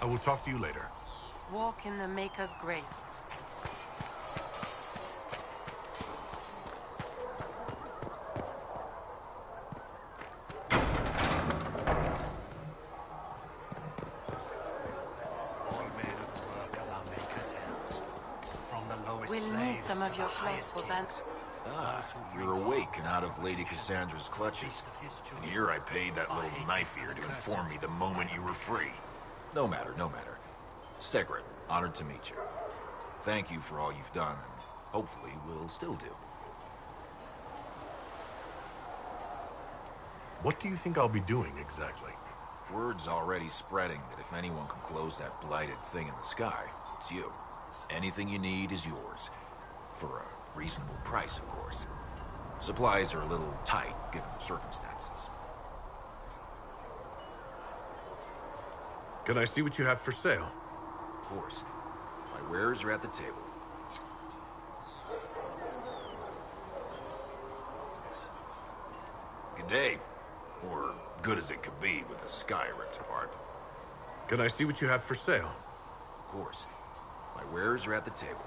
I will talk to you later. Walk in the Maker's grace. We'll need some of your cloth for that. Ah, you're awake and out of Lady Cassandra's clutches. And here I paid that little knife-ear to inform me the moment you were free. No matter, no matter. Segret, honored to meet you. Thank you for all you've done, and hopefully will still do. What do you think I'll be doing exactly? Word's already spreading that if anyone can close that blighted thing in the sky, it's you. Anything you need is yours. For a reasonable price, of course. Supplies are a little tight, given the circumstances. Can I see what you have for sale? Of course. My wares are at the table. Good day. Or good as it could be with the sky ripped apart. Can I see what you have for sale? Of course. My wares are at the table.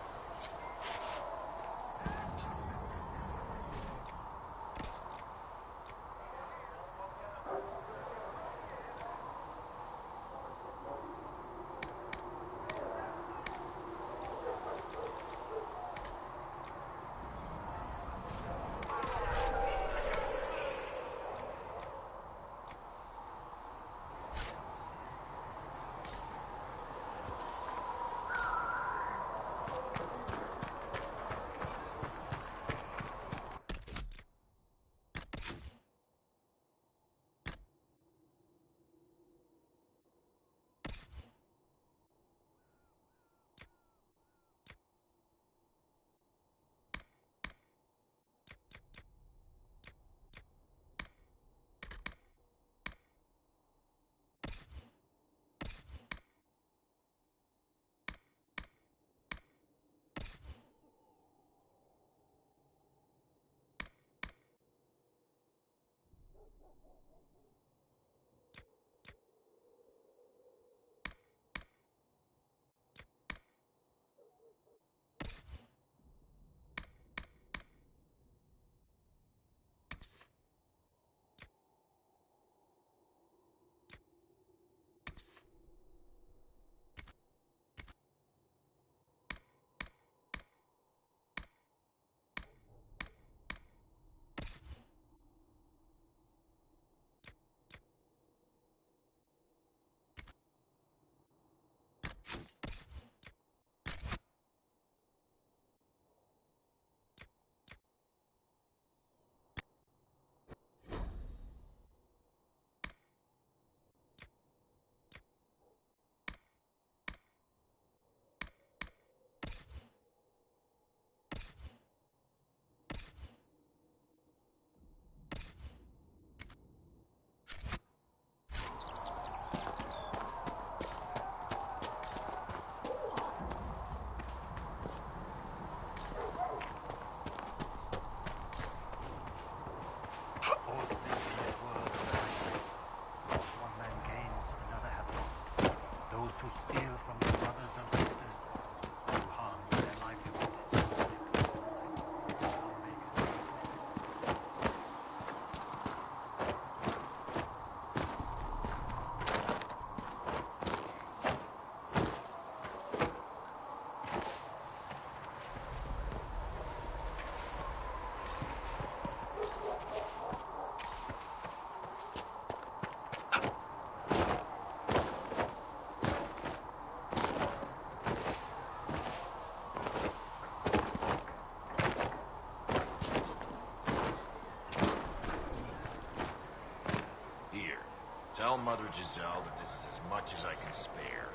Tell Mother Giselle that this is as much as I can spare.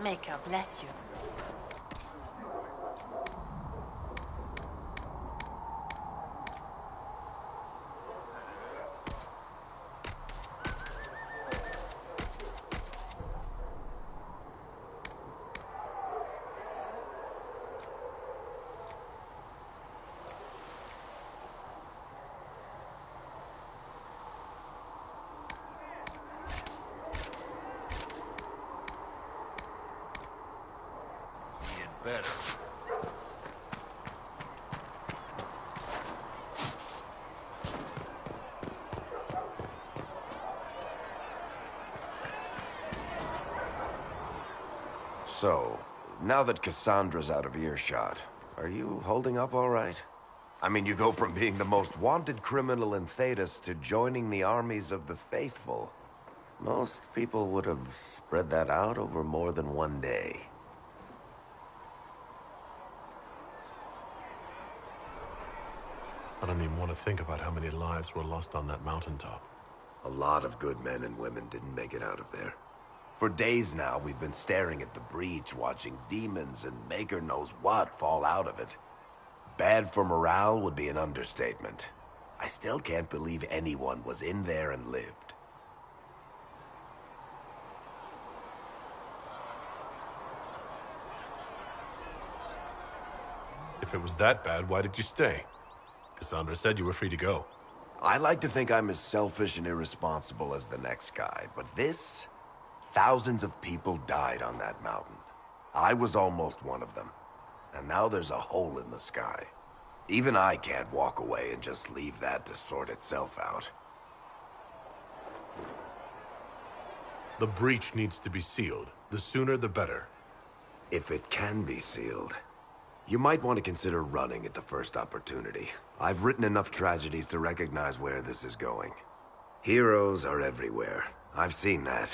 Maker bless you. So, now that Cassandra's out of earshot, are you holding up all right? I mean, you go from being the most wanted criminal in Thedas to joining the armies of the faithful. Most people would have spread that out over more than one day. I don't even want to think about how many lives were lost on that mountaintop. A lot of good men and women didn't make it out of there. For days now, we've been staring at the breach, watching demons and maker knows what fall out of it. Bad for morale would be an understatement. I still can't believe anyone was in there and lived. If it was that bad, why did you stay? Cassandra said you were free to go. I like to think I'm as selfish and irresponsible as the next guy, but this... Thousands of people died on that mountain. I was almost one of them. And now there's a hole in the sky. Even I can't walk away and just leave that to sort itself out. The breach needs to be sealed. The sooner the better. If it can be sealed, you might want to consider running at the first opportunity. I've written enough tragedies to recognize where this is going. Heroes are everywhere. I've seen that.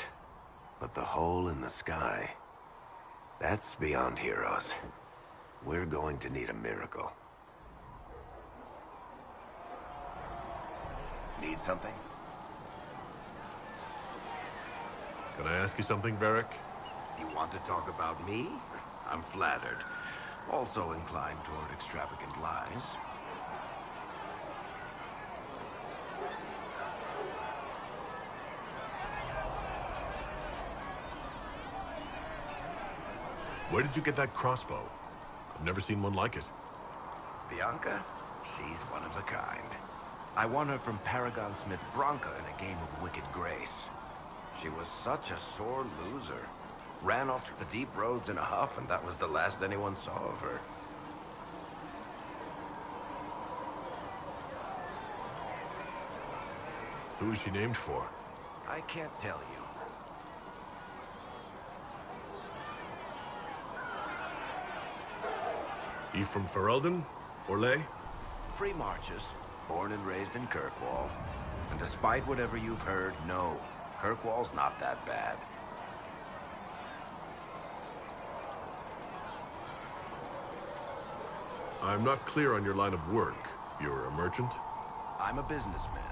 But the hole in the sky, that's beyond heroes. We're going to need a miracle. Need something? Can I ask you something, Varric? You want to talk about me? I'm flattered. Also inclined toward extravagant lies. Where did you get that crossbow? I've never seen one like it. Bianca? She's one of a kind. I won her from Paragon Smith Bronca in a game of Wicked Grace. She was such a sore loser. Ran off the deep roads in a huff, and that was the last anyone saw of her. Who is she named for? I can't tell you. You from Ferelden? Orlais? Free Marches, born and raised in Kirkwall. And despite whatever you've heard, no, Kirkwall's not that bad. I'm not clear on your line of work. You're a merchant? I'm a businessman.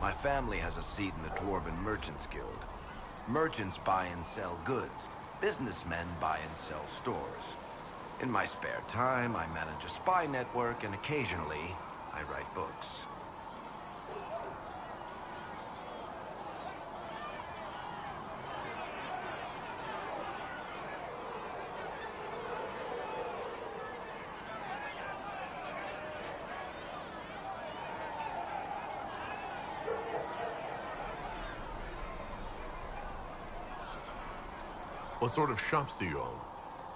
My family has a seat in the Dwarven Merchants Guild. Merchants buy and sell goods. Businessmen buy and sell stores. In my spare time, I manage a spy network, and occasionally, I write books. What sort of shops do you own?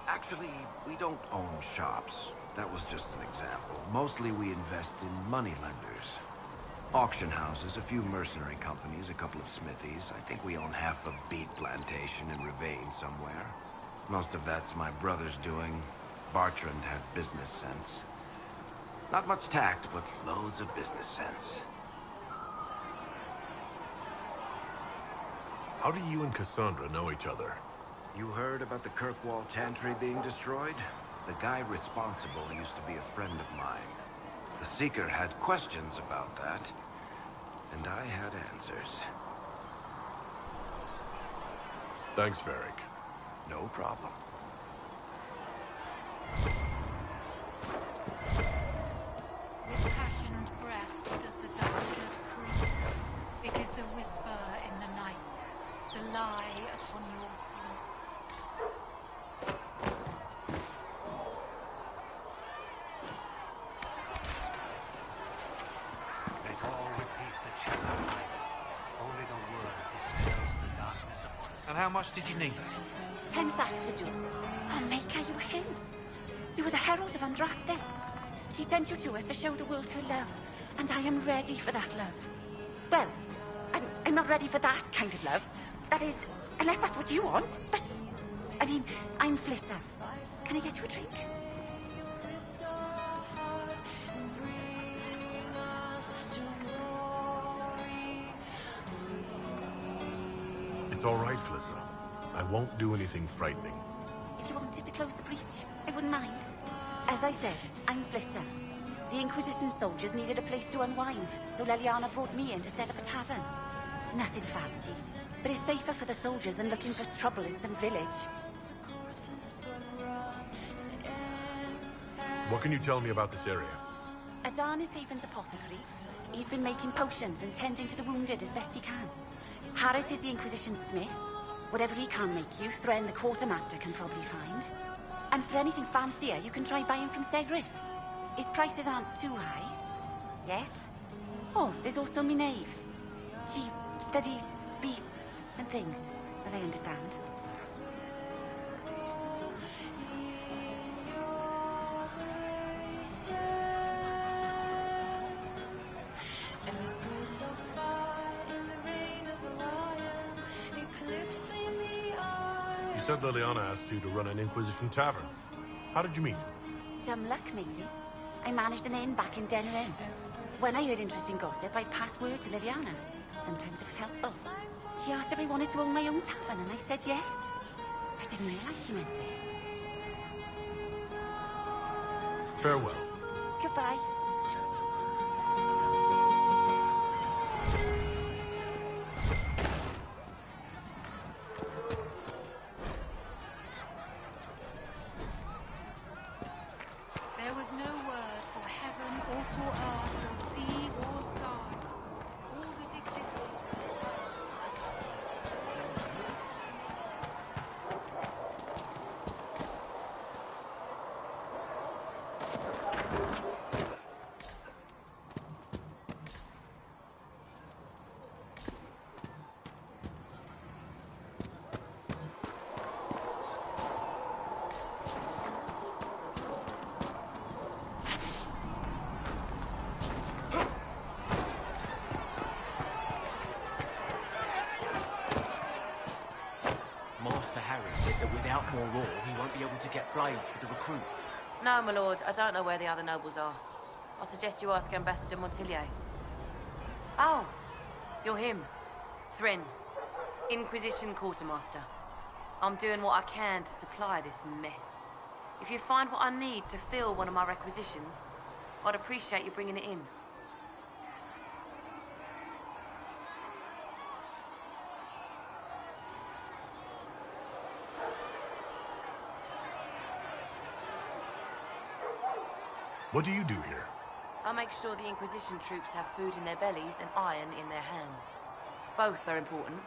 Actually, we don't own shops. That was just an example. Mostly we invest in money lenders. Auction houses, a few mercenary companies, a couple of smithies. I think we own half a beet plantation in Ravane somewhere. Most of that's my brother's doing. Bartrand had business sense. Not much tact, but loads of business sense. How do you and Cassandra know each other? You heard about the Kirkwall Chantry being destroyed? The guy responsible used to be a friend of mine. The Seeker had questions about that, and I had answers. Thanks, Varric. No problem. With passionate breath does the darkness creep. It is the whisper in the night, the lie upon your sleep. Let all repeat the chant of night. Only the word dispels the darkness upon us. And how much did you need? 10 sacks would do. Oh, Maker, you were him. You were the herald of Andraste. She sent you to us to show the world her love, and I am ready for that love. Well, I'm not ready for that kind of love. That is, unless that's what you want. But I I mean, I'm Flissa. Can I get you a drink? It's all right, Flissa. I won't do anything frightening. If you wanted to close the breach, I wouldn't mind. As I said, I'm Flissa. The Inquisition soldiers needed a place to unwind, so Leliana brought me in to set up a tavern. Nothing fancy, but it's safer for the soldiers than looking for trouble in some village. What can you tell me about this area? Adan is Haven's apothecary. He's been making potions and tending to the wounded as best he can. Harrit is the Inquisition smith. Whatever he can't make you, Thren the quartermaster can probably find. And for anything fancier, you can try buying from Segret. His prices aren't too high. Yet. Oh, there's also Minave. She studies beasts and things, as I understand. You said Liliana asked you to run an Inquisition tavern. How did you meet? Dumb luck, mainly. I managed an inn back in Den Ren. When I heard interesting gossip, I'd pass word to Liliana. Sometimes it was helpful. She asked if I wanted to own my own tavern, and I said yes. I didn't realize she meant this. Farewell. Goodbye. There was no word for heaven or for earth or sea or sky. All that existed. Master Harry says that without more ore, he won't be able to get blades for the recruit. No, my lord, I don't know where the other nobles are. I suggest you ask Ambassador Montillier. Oh, you're him. Thren, Inquisition Quartermaster. I'm doing what I can to supply this mess. If you find what I need to fill one of my requisitions, I'd appreciate you bringing it in. What do you do here? I make sure the Inquisition troops have food in their bellies and iron in their hands. Both are important.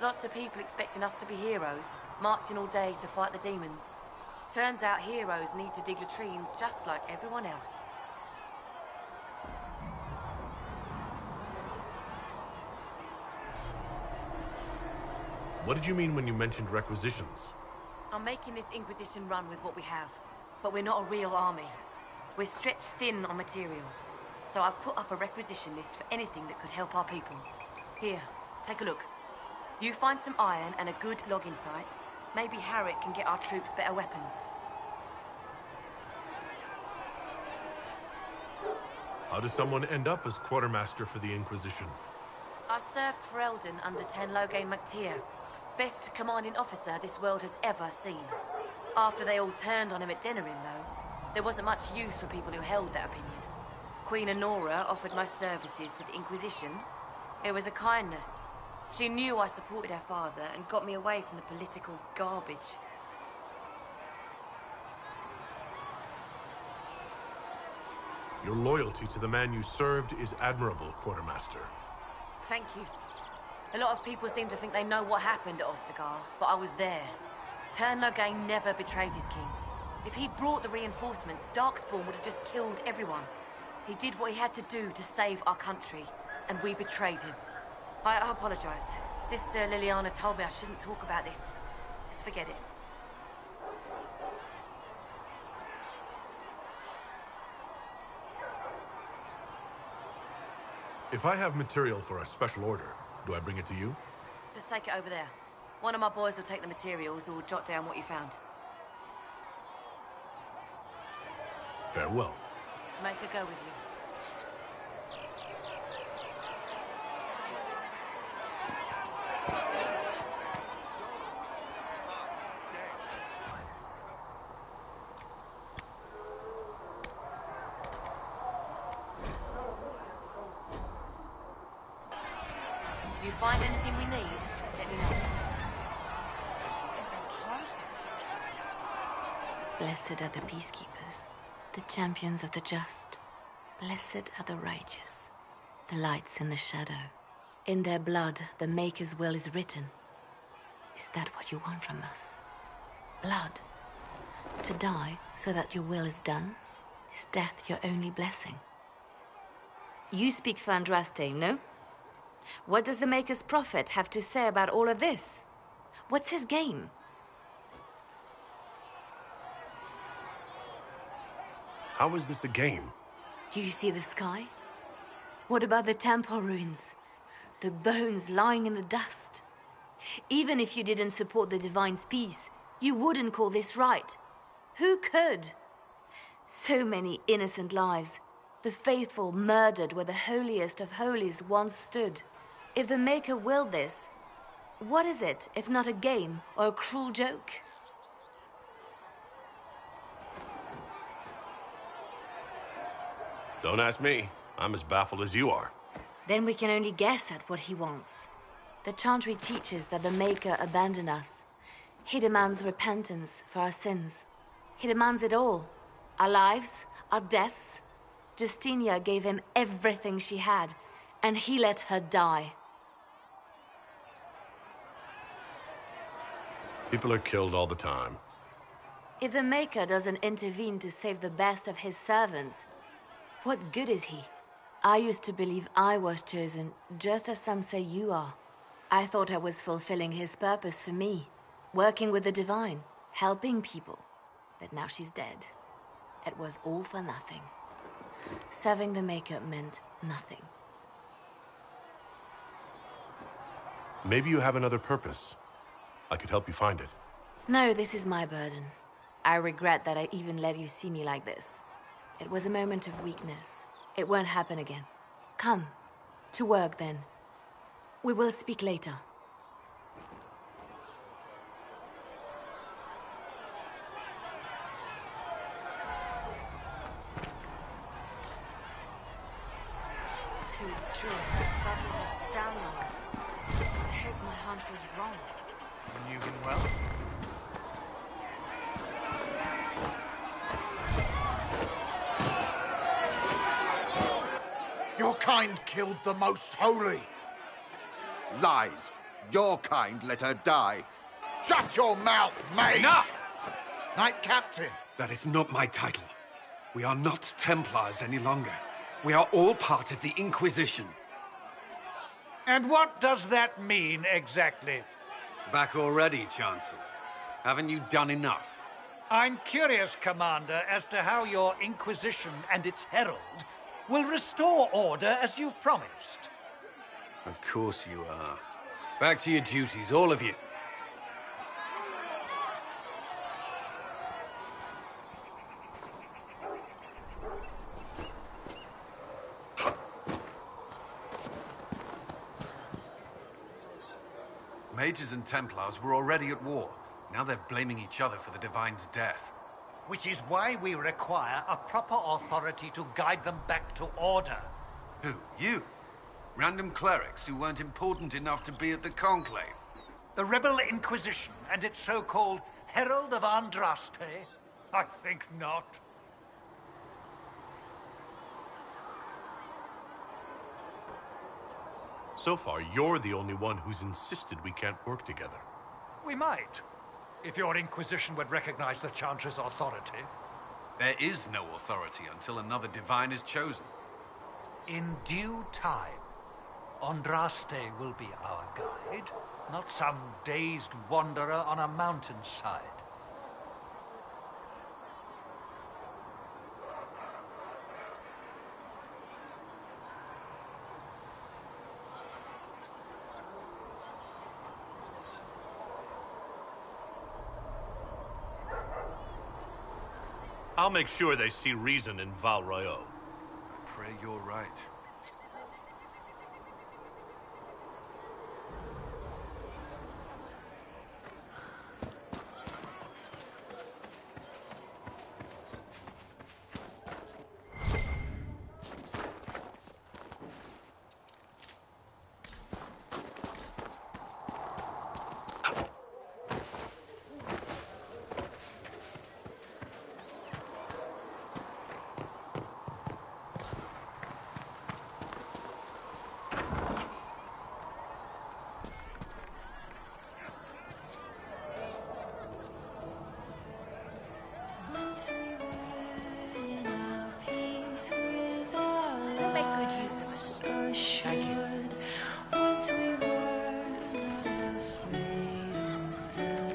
Lots of people expecting us to be heroes, marching all day to fight the demons. Turns out heroes need to dig latrines just like everyone else. What did you mean when you mentioned requisitions? I'm making this Inquisition run with what we have, but we're not a real army. We're stretched thin on materials, so I've put up a requisition list for anything that could help our people. Here, take a look. You find some iron and a good logging site, maybe Harrit can get our troops better weapons. How does someone end up as quartermaster for the Inquisition? I served for Eldon under Ten Loghain MacTier, best commanding officer this world has ever seen. After they all turned on him at Denerim, though, there wasn't much use for people who held that opinion. Queen Honora offered my services to the Inquisition. It was a kindness. She knew I supported her father and got me away from the political garbage. Your loyalty to the man you served is admirable, Quartermaster. Thank you. A lot of people seem to think they know what happened at Ostagar, but I was there. Ten Loghain never betrayed his king. If he'd brought the reinforcements, Darkspawn would have just killed everyone. He did what he had to do to save our country, and we betrayed him. I apologize. Sister Liliana told me I shouldn't talk about this. Just forget it. If I have material for a special order, do I bring it to you? Just take it over there. One of my boys will take the materials or jot down what you found. Farewell. Make her go with you. You find anything we need, let me know. Blessed are the peacekeepers, the champions of the just. Blessed are the righteous, the lights in the shadow. In their blood, the Maker's will is written. Is that what you want from us? Blood? To die so that your will is done? Is death your only blessing? You speak for Andraste, no? What does the Maker's prophet have to say about all of this? What's his game? How is this a game? Do you see the sky? What about the temple ruins? The bones lying in the dust? Even if you didn't support the Divine's peace, you wouldn't call this right. Who could? So many innocent lives. The faithful murdered where the holiest of holies once stood. If the Maker willed this, what is it if not a game or a cruel joke? Don't ask me. I'm as baffled as you are. Then we can only guess at what he wants. The Chantry teaches that the Maker abandoned us. He demands repentance for our sins. He demands it all. Our lives, our deaths. Justinia gave him everything she had, and he let her die. People are killed all the time. If the Maker doesn't intervene to save the best of his servants, what good is he? I used to believe I was chosen, just as some say you are. I thought I was fulfilling his purpose for me, working with the Divine, helping people. But now she's dead. It was all for nothing. Serving the Maker meant nothing. Maybe you have another purpose. I could help you find it. No, this is my burden. I regret that I even let you see me like this. It was a moment of weakness. It won't happen again. Come. To work, then. We will speak later. So it's true. Buffy was down on us. I hope my hunch was wrong. You knew him well? Your kind killed the most holy. Lies. Your kind let her die. Shut your mouth, mate! Enough! Knight Captain. That is not my title. We are not Templars any longer. We are all part of the Inquisition. And what does that mean, exactly? Back already, Chancellor. Haven't you done enough? I'm curious, Commander, as to how your Inquisition and its herald will restore order as you've promised. Of course you are. Back to your duties, all of you. Mages and Templars were already at war. Now they're blaming each other for the Divine's death. Which is why we require a proper authority to guide them back to order. Who? You? Random clerics who weren't important enough to be at the Conclave? The Rebel Inquisition and its so-called Herald of Andraste? I think not. So far, you're the only one who's insisted we can't work together. We might, if your Inquisition would recognize the Chantry's authority. There is no authority until another Divine is chosen. In due time, Andraste will be our guide, not some dazed wanderer on a mountainside. I'll make sure they see reason in Val Royeaux. Pray you're right. We'll make good use of it. Thank you.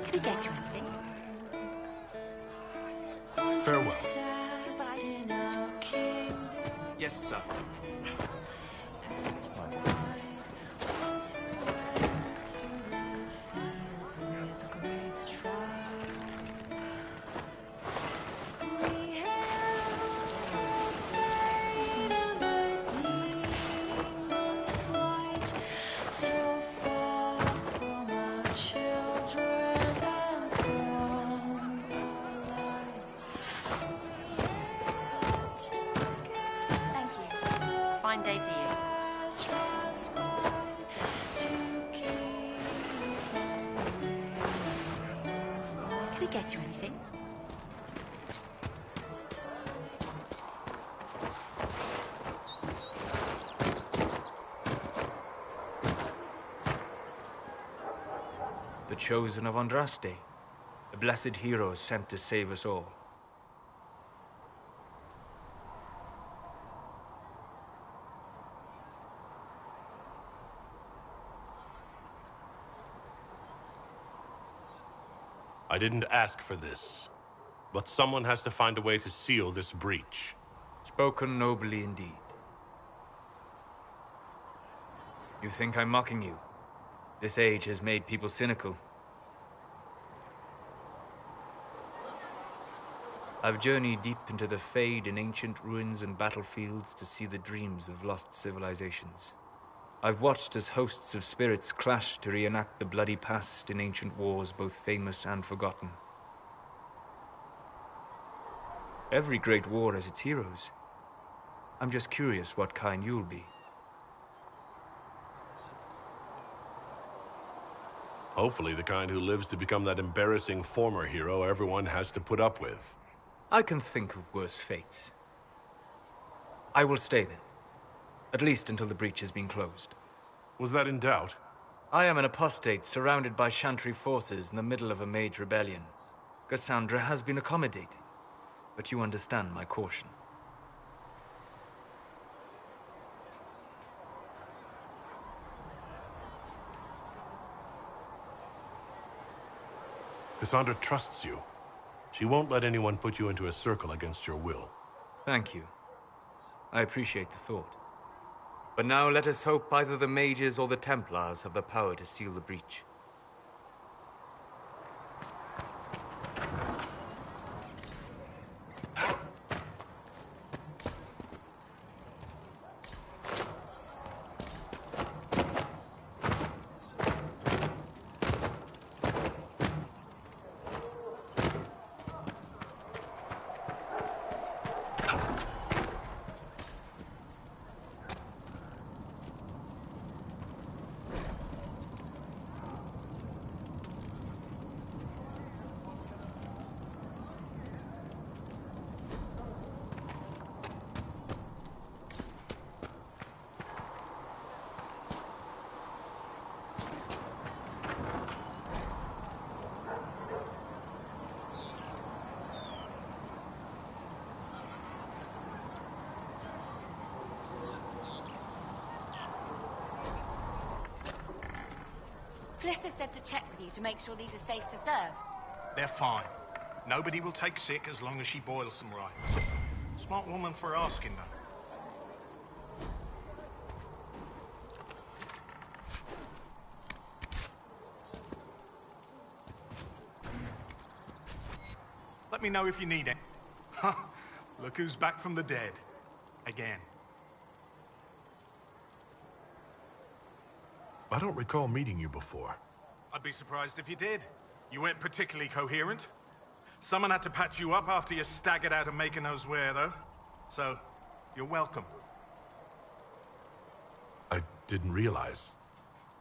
Can I get you anything? Farewell. Yes, sir. Thank you. Fine day to you. Can I get you anything? The chosen of Andraste, a blessed hero sent to save us all. I didn't ask for this, but someone has to find a way to seal this breach. Spoken nobly indeed. You think I'm mocking you? This age has made people cynical. I've journeyed deep into the Fade in ancient ruins and battlefields to see the dreams of lost civilizations. I've watched as hosts of spirits clash to reenact the bloody past in ancient wars, both famous and forgotten. Every great war has its heroes. I'm just curious what kind you'll be. Hopefully the kind who lives to become that embarrassing former hero everyone has to put up with. I can think of worse fates. I will stay then. At least until the breach has been closed. Was that in doubt? I am an apostate surrounded by Chantry forces in the middle of a mage rebellion. Cassandra has been accommodating, but you understand my caution. Cassandra trusts you. She won't let anyone put you into a circle against your will. Thank you. I appreciate the thought. But now let us hope either the mages or the Templars have the power to seal the breach. Fliss said to check with you to make sure these are safe to serve. They're fine. Nobody will take sick as long as she boils them right. Smart woman for asking, though. Let me know if you need it. Look who's back from the dead. Again. I don't recall meeting you before. I'd be surprised if you did. You weren't particularly coherent. Someone had to patch you up after you staggered out of making knows where, though. So, you're welcome. I didn't realize.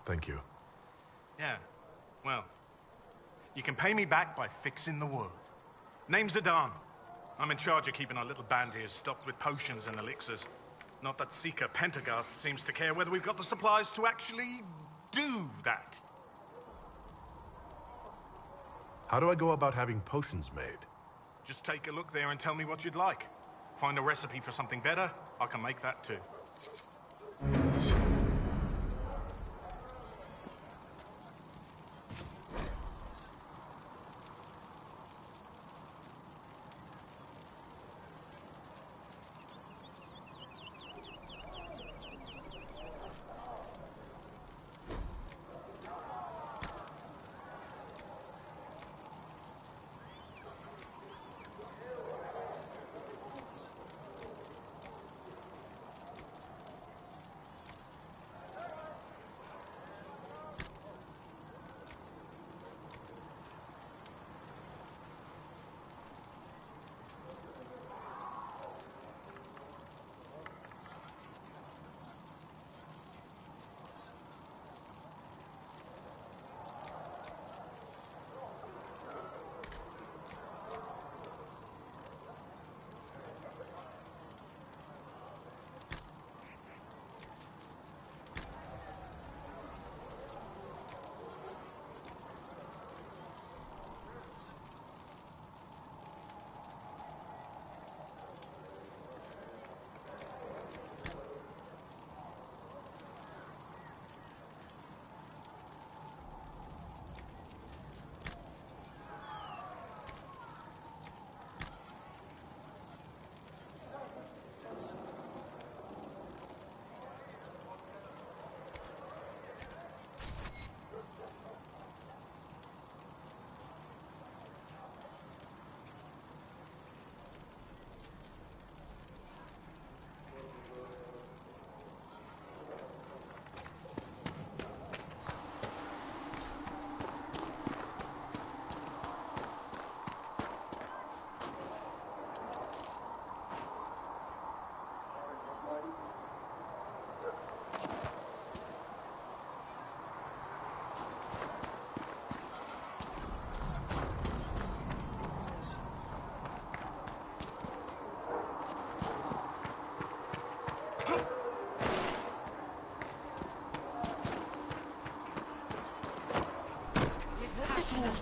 Thank you. Yeah, well, you can pay me back by fixing the wood. Name's Zidane. I'm in charge of keeping our little band here stocked with potions and elixirs. Not that Seeker Pentagast seems to care whether we've got the supplies to actually do that. How do I go about having potions made? Just take a look there and tell me what you'd like. Find a recipe for something better, I can make that too.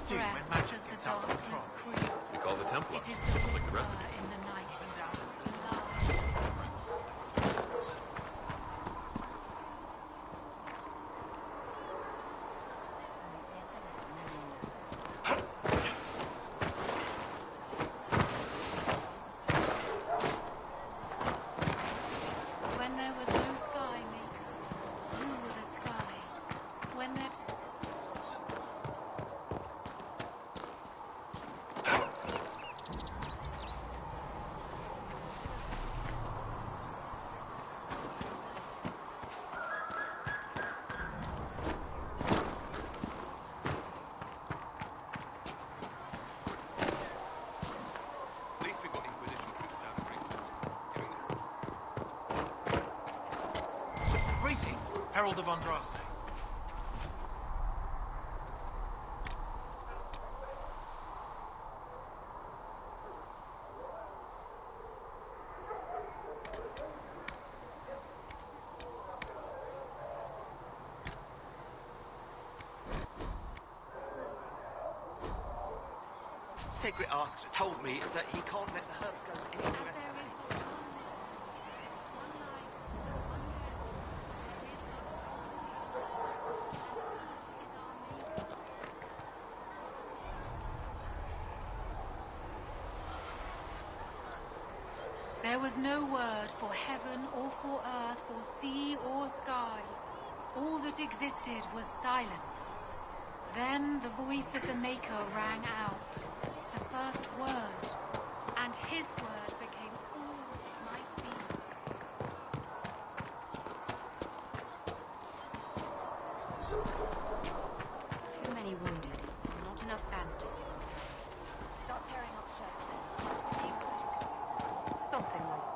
Do when magic gets out of control. We call the Templar, It is just like the rest of you. in the night. When there was no sky maker, you were the sky. When there Herald of Andraste. Secret Asker told me that he can't let the herbs go anywhere else. There was no word for heaven or for earth, for sea or sky. All that existed was silence. Then the voice of the Maker rang out, the first word, and his word became all that might be. Too many wounded. Not enough bandages to go. Start tearing up shirts then. Something like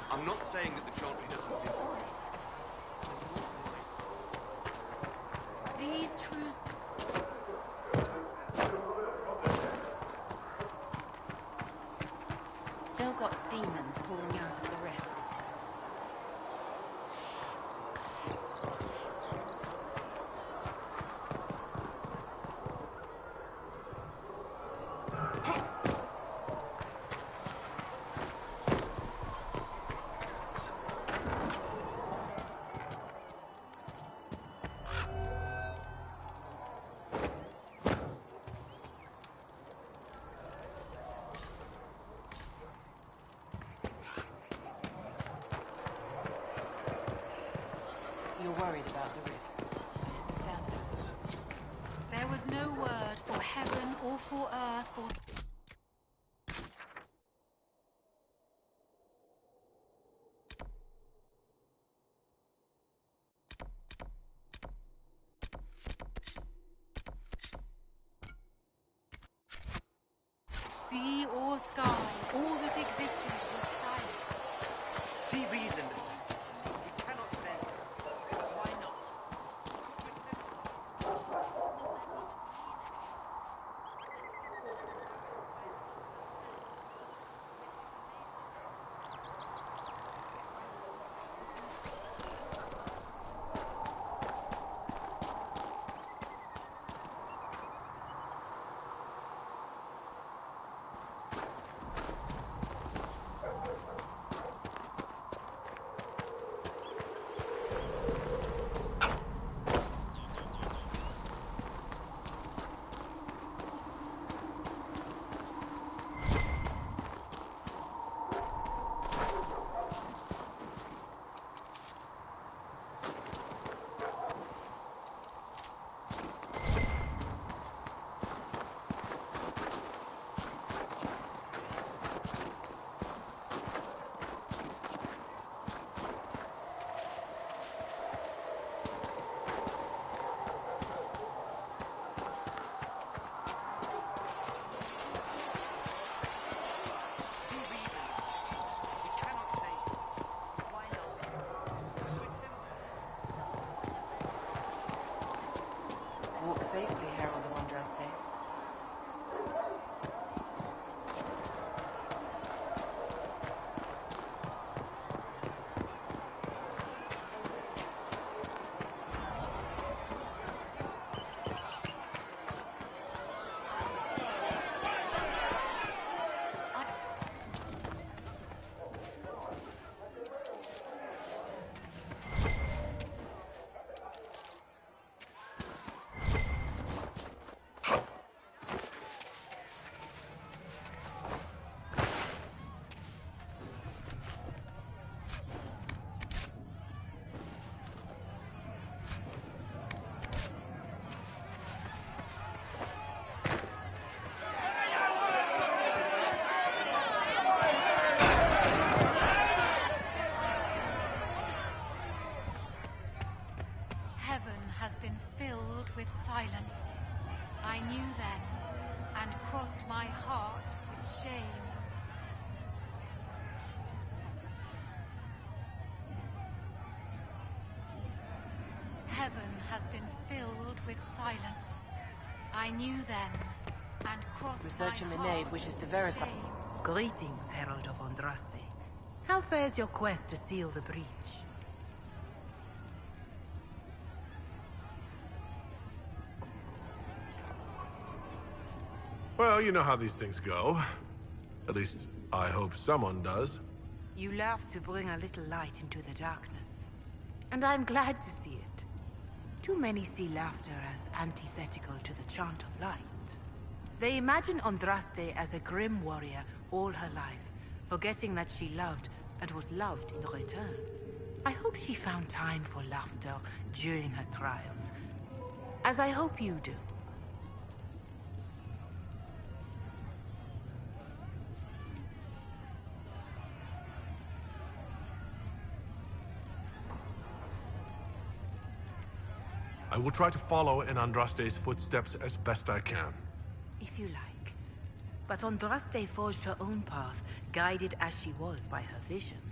I'm not saying that the chantry doesn't do. These truths. Still got demons pouring out of the rifts. you're worried about the rift. I understand that. There was no word for heaven or for earth or... sea or sky. All that existed was silent. See reason, listen. We cannot stand it. Why not? Walk safely, Herald of Andraste. Heaven has been filled with silence. I knew then, and crossed my heart with shame. Heaven has been filled with silence. I knew then, and crossed Researcher my Minade heart wishes to with verify. shame. Greetings, Herald of Andraste. How fares your quest to seal the breach? Well, you know how these things go. At least, I hope someone does. You love to bring a little light into the darkness. And I'm glad to see it. Too many see laughter as antithetical to the chant of light. They imagine Andraste as a grim warrior all her life, forgetting that she loved and was loved in return. I hope she found time for laughter during her trials, as I hope you do. I will try to follow in Andraste's footsteps as best I can. If you like. But Andraste forged her own path, guided as she was by her visions.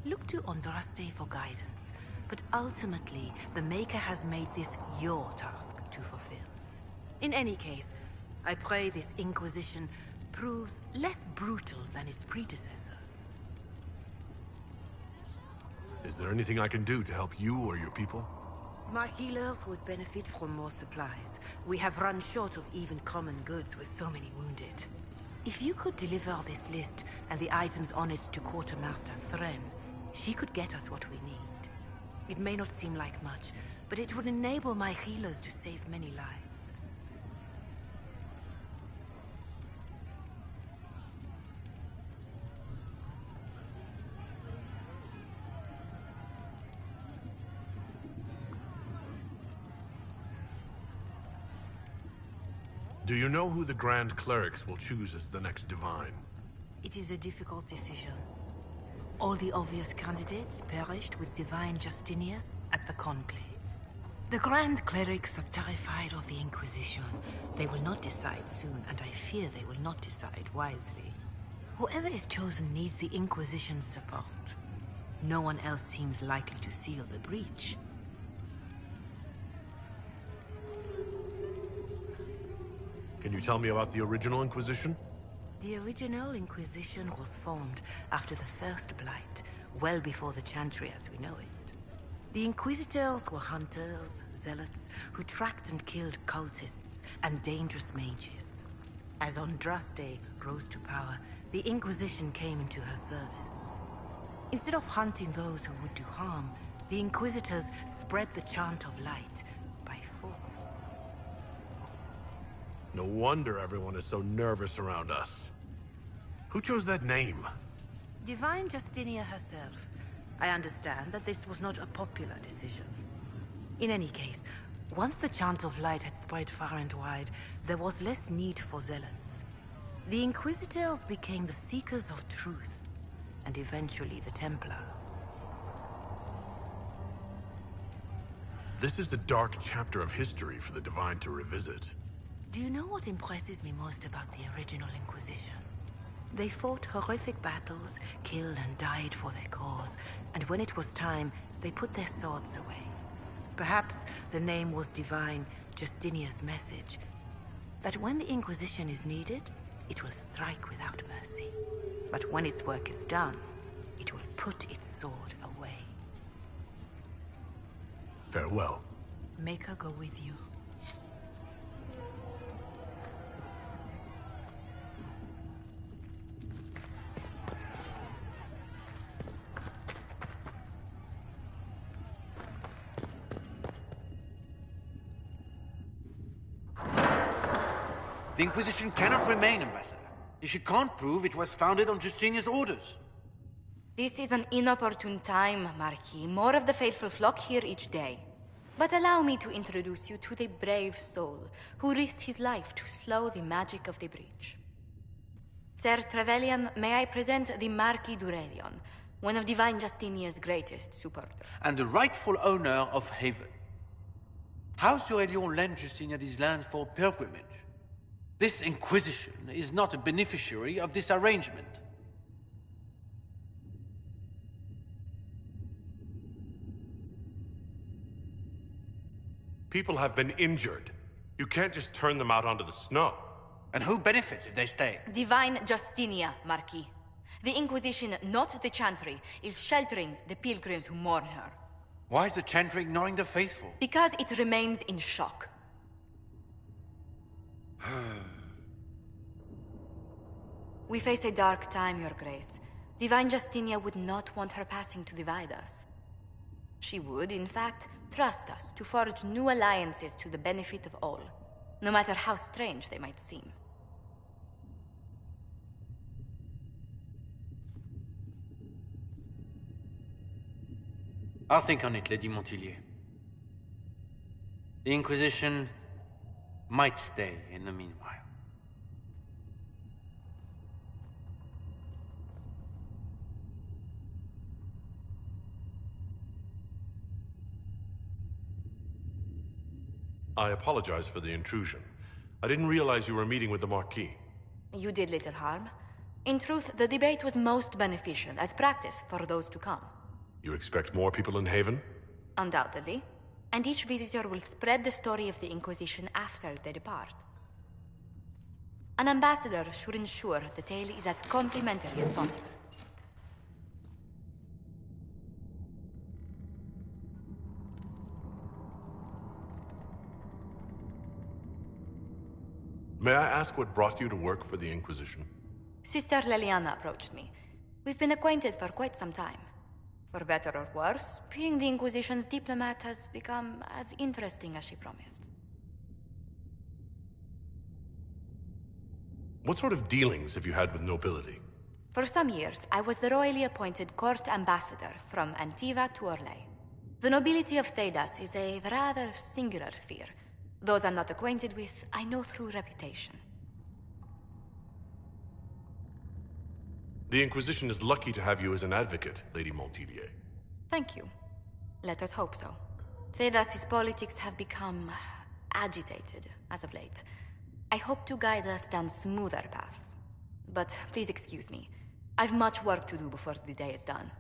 Look to Andraste for guidance, but ultimately, the Maker has made this your task to fulfill. In any case, I pray this Inquisition proves less brutal than its predecessor. Is there anything I can do to help you or your people? My healers would benefit from more supplies. We have run short of even common goods with so many wounded. If you could deliver this list and the items on it to Quartermaster Thren, she could get us what we need. It may not seem like much, but it would enable my healers to save many lives. Do you know who the Grand Clerics will choose as the next Divine? It is a difficult decision. All the obvious candidates perished with Divine Justinia at the Conclave. The Grand Clerics are terrified of the Inquisition. They will not decide soon, and I fear they will not decide wisely. Whoever is chosen needs the Inquisition's support. No one else seems likely to seal the breach. Can you tell me about the original Inquisition? The original Inquisition was formed after the First Blight, well before the Chantry as we know it. The Inquisitors were hunters, zealots, who tracked and killed cultists and dangerous mages. As Andraste rose to power, the Inquisition came into her service. Instead of hunting those who would do harm, the Inquisitors spread the chant of light by force. No wonder everyone is so nervous around us. Who chose that name? Divine Justinia herself. I understand that this was not a popular decision. In any case, once the chant of light had spread far and wide, there was less need for zealots. The Inquisitors became the seekers of truth, and eventually the Templars. This is the dark chapter of history for the Divine to revisit. Do you know what impresses me most about the original Inquisition? They fought horrific battles, killed and died for their cause, and when it was time, they put their swords away. Perhaps the name was Divine Justinia's message, that when the Inquisition is needed, it will strike without mercy. But when its work is done, it will put its sword away. Farewell. Make her go with you. The Inquisition cannot remain, Ambassador, if you can't prove it was founded on Justinia's orders. This is an inopportune time, Marquis. More of the faithful flock here each day. But allow me to introduce you to the brave soul who risked his life to slow the magic of the breach. Sir Trevelyan, may I present the Marquis d'Aurelion, one of Divine Justinia's greatest supporters. And the rightful owner of Haven. House d'Aurelion lent Justinia these lands for pilgrimage. This Inquisition is not a beneficiary of this arrangement. People have been injured. You can't just turn them out onto the snow. And who benefits if they stay? Divine Justinia, Marquis. The Inquisition, not the Chantry, is sheltering the pilgrims who mourn her. Why is the Chantry ignoring the faithful? Because it remains in shock. We face a dark time, Your Grace. Divine Justinia would not want her passing to divide us. She would, in fact, trust us to forge new alliances to the benefit of all. no matter how strange they might seem. I'll think on it, Lady Montilyet. The Inquisition might stay in the meanwhile. I apologize for the intrusion. I didn't realize you were meeting with the Marquis. You did little harm. In truth, the debate was most beneficial as practice for those to come. You expect more people in Haven? Undoubtedly. And each visitor will spread the story of the Inquisition after they depart. An ambassador should ensure the tale is as complimentary as possible. May I ask what brought you to work for the Inquisition? Sister Leliana approached me. We've been acquainted for quite some time. For better or worse, being the Inquisition's diplomat has become as interesting as she promised. What sort of dealings have you had with nobility? For some years, I was the royally appointed court ambassador from Antiva to Orlais. The nobility of Thedas is a rather singular sphere. Those I'm not acquainted with, I know through reputation. The Inquisition is lucky to have you as an advocate, Lady Montilyet. Thank you. Let us hope so. Thedas' politics have become agitated as of late. I hope to guide us down smoother paths. But please excuse me. I've much work to do before the day is done.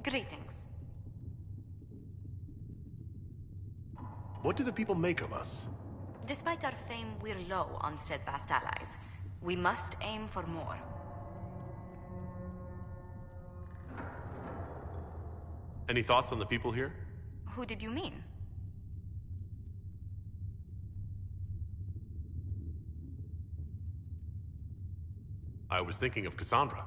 Greetings. What do the people make of us? Despite our fame, we're low on steadfast allies. We must aim for more. Any thoughts on the people here? Who did you mean? I was thinking of Cassandra.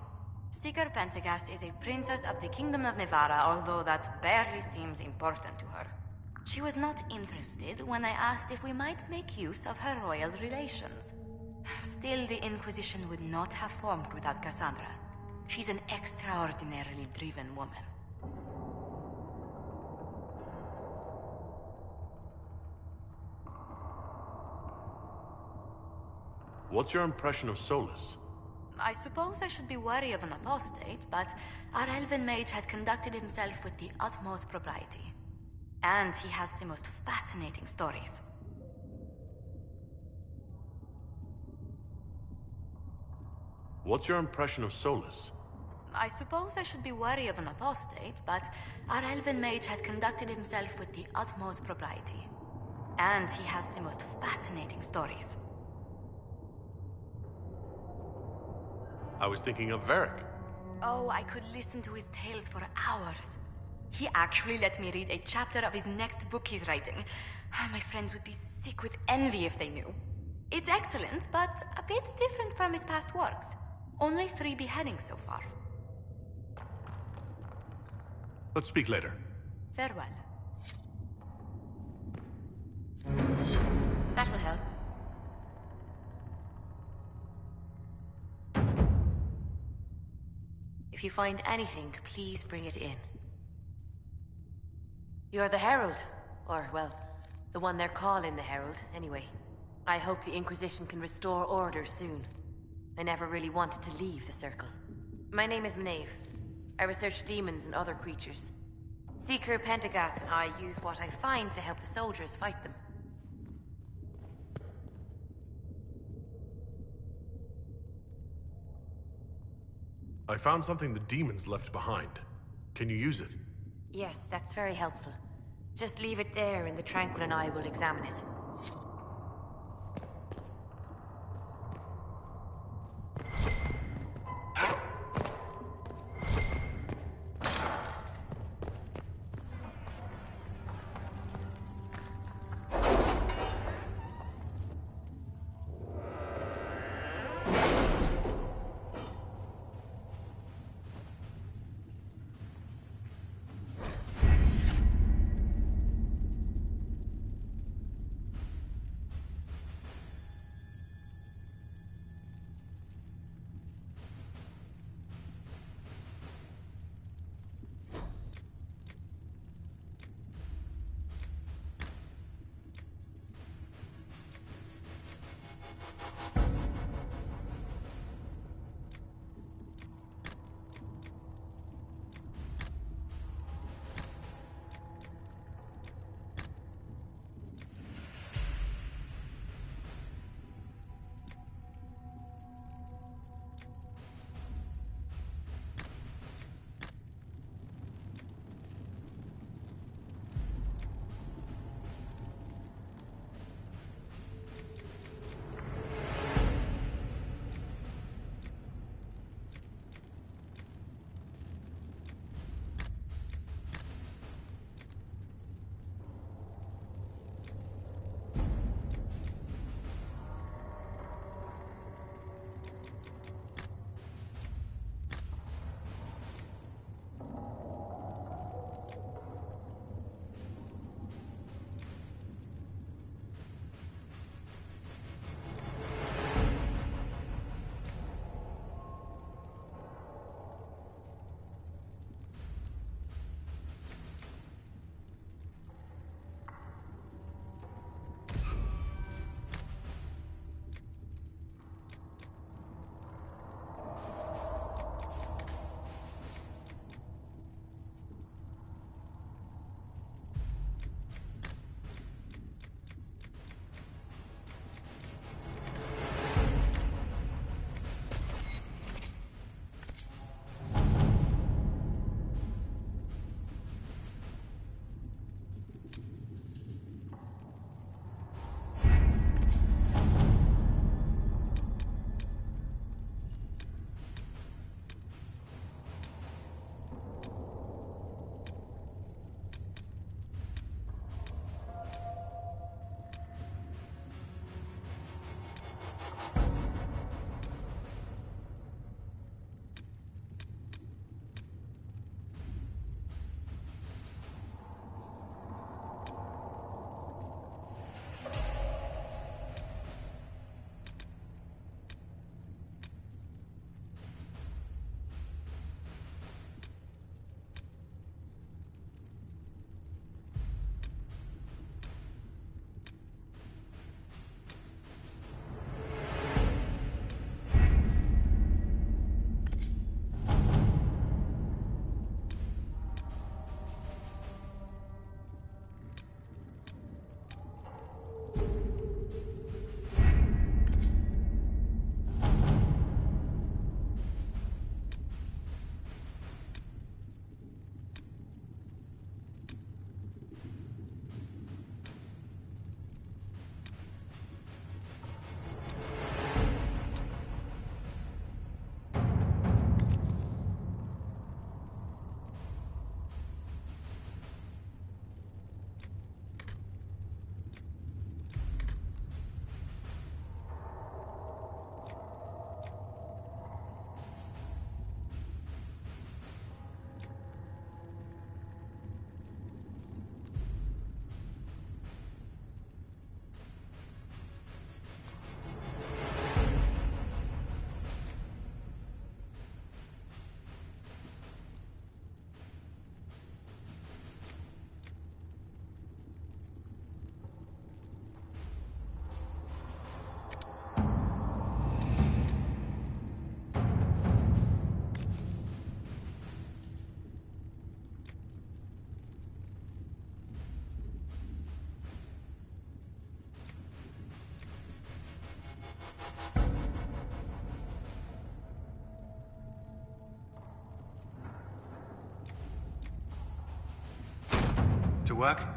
Seeker Pentagast is a princess of the Kingdom of Nevarra, although that barely seems important to her. She was not interested when I asked if we might make use of her royal relations. Still, the Inquisition would not have formed without Cassandra. She's an extraordinarily driven woman. What's your impression of Solus? I suppose I should be wary of an apostate, but our elven mage has conducted himself with the utmost propriety. And he has the most fascinating stories. What's your impression of Solus? I suppose I should be wary of an apostate, but our elven mage has conducted himself with the utmost propriety. And he has the most fascinating stories. I was thinking of Varric. Oh, I could listen to his tales for hours. He actually let me read a chapter of his next book he's writing. My friends would be sick with envy if they knew. It's excellent, but a bit different from his past works. Only 3 beheadings so far. Let's speak later. Farewell. That will help. If you find anything, please bring it in. You're the Herald. Or, well, the one they're calling the Herald, anyway. I hope the Inquisition can restore order soon. I never really wanted to leave the Circle. My name is Maeve. I research demons and other creatures. Seeker Pentagast and I use what I find to help the soldiers fight them. I found something the demons left behind. Can you use it? Yes, that's very helpful. Just leave it there and the Tranquil and I will examine it. to work?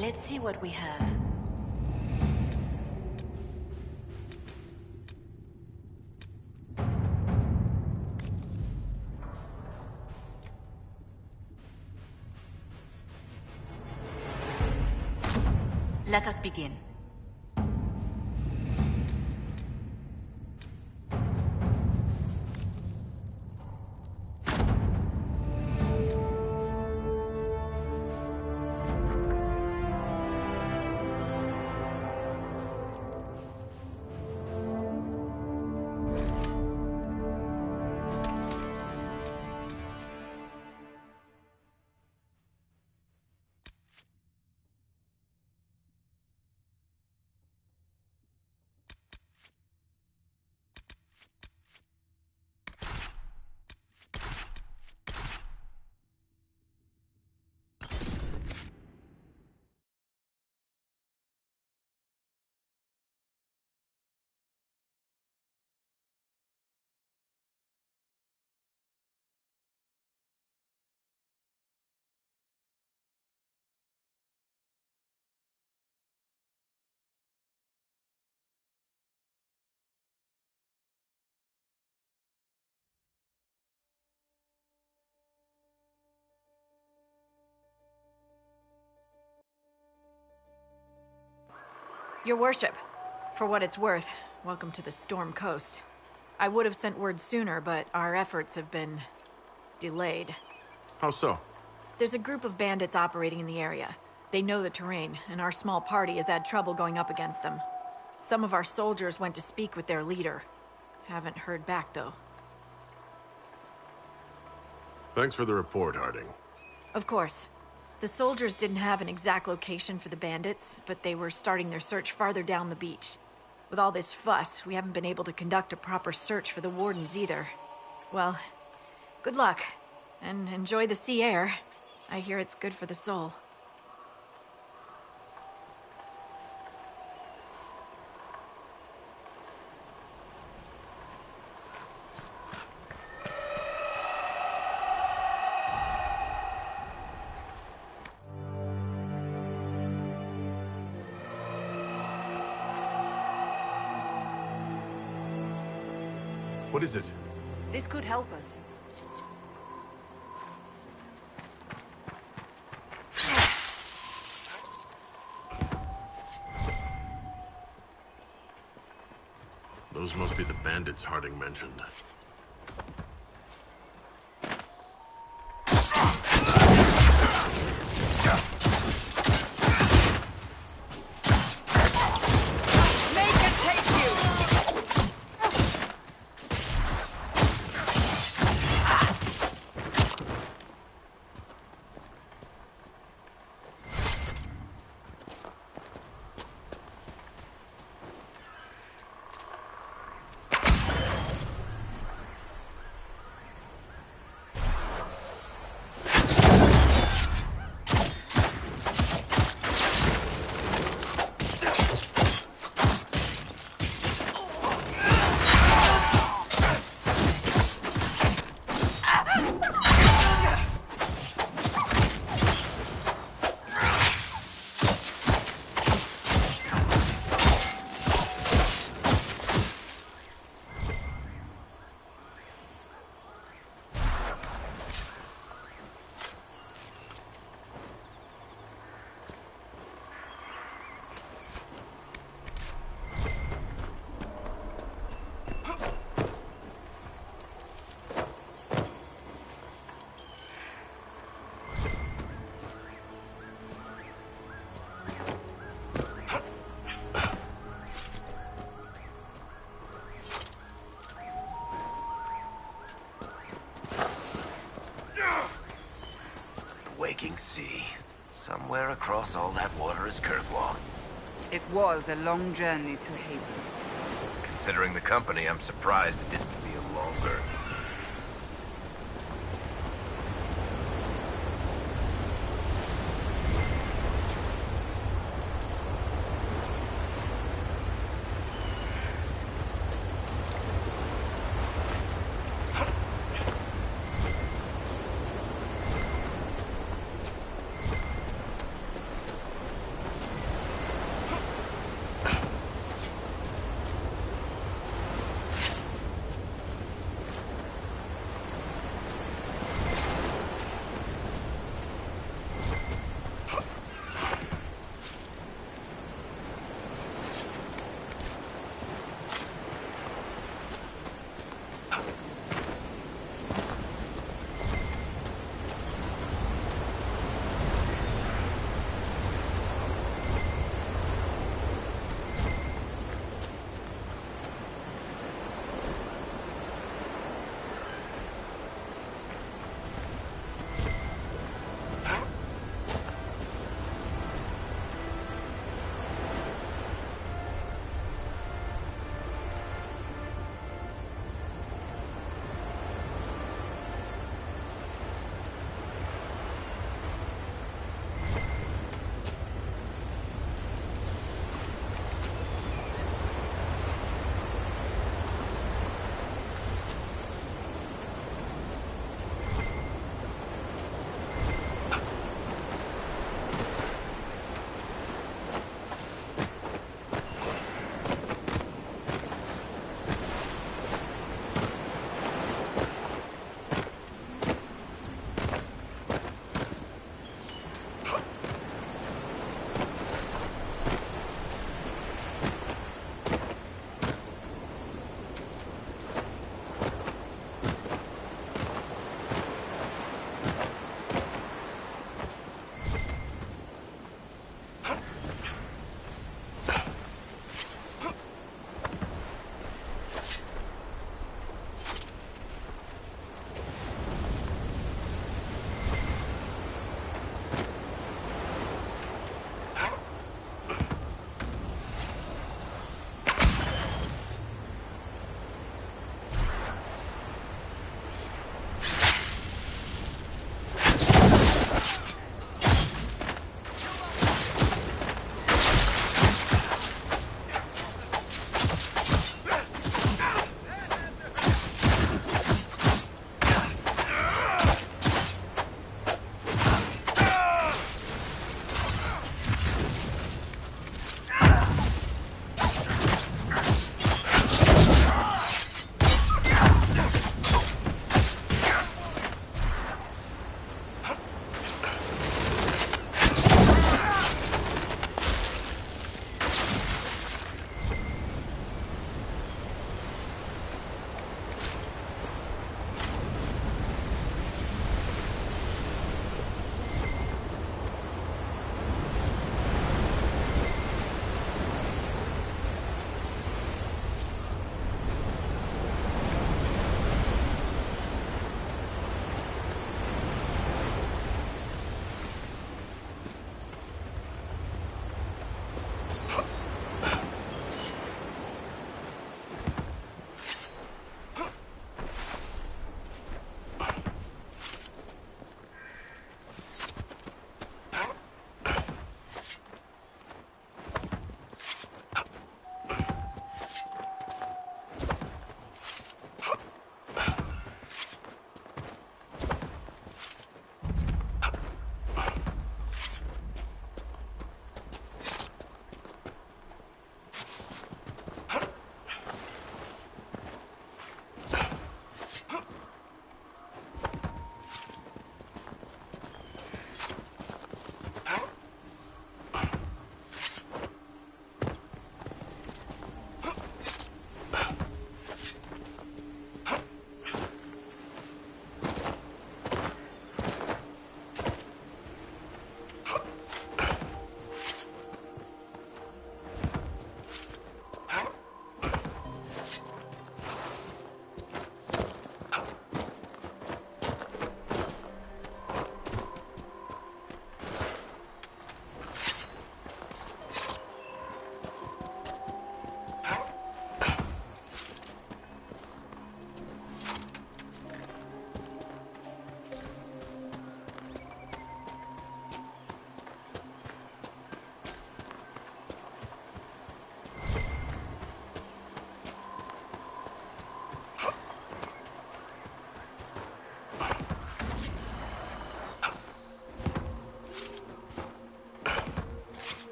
Let's see what we have. Let us begin. Your worship, for what it's worth, welcome to the Storm Coast. I would have sent word sooner, but our efforts have been delayed. How so? There's a group of bandits operating in the area. They know the terrain, and our small party has had trouble going up against them. Some of our soldiers went to speak with their leader. Haven't heard back, though. Thanks for the report, Harding. Of course. The soldiers didn't have an exact location for the bandits, but they were starting their search farther down the beach. With all this fuss, we haven't been able to conduct a proper search for the wardens either. Well, good luck, and enjoy the sea air. I hear it's good for the soul. What is it? This could help us. Those must be the bandits Harding mentioned. far as Kirkwall. It was a long journey to Haven. Considering the company, I'm surprised it didn't feel longer.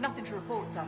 Nothing to report, sir.